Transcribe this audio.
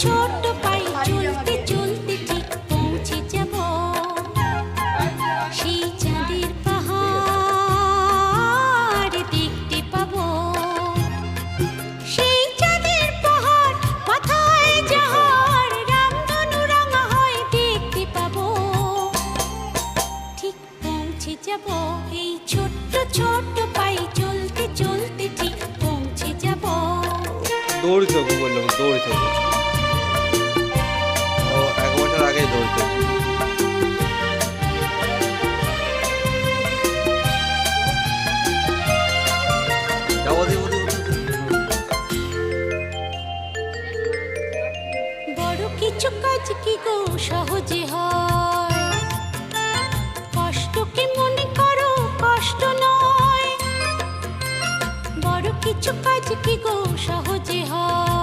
ছোট্ট পায়ে চলতে চলতে ঠিক পৌঁছে যাব সেই চাঁদের পাহাড় দেখতে পাবো। সেই চাঁদের পাহাড় মাথায় যাহার রামধনু রাঙা হয় দেখতে পাবো। ঠিক পৌঁছে যাব এই ছোট্ট ছোট্ট পায়ে চলতে চলতে ঠিক পৌঁছে যাব। দৌড়িতে বললাম, দৌড়িতে ও 1 বছর আগেই দৌড়িতে। বড় কিছু কাজ কি গো সহজে হয়, কষ্টকে মনে করো কষ্ট নয়। বড় কিছু কাজ কি গো সহজে হয়,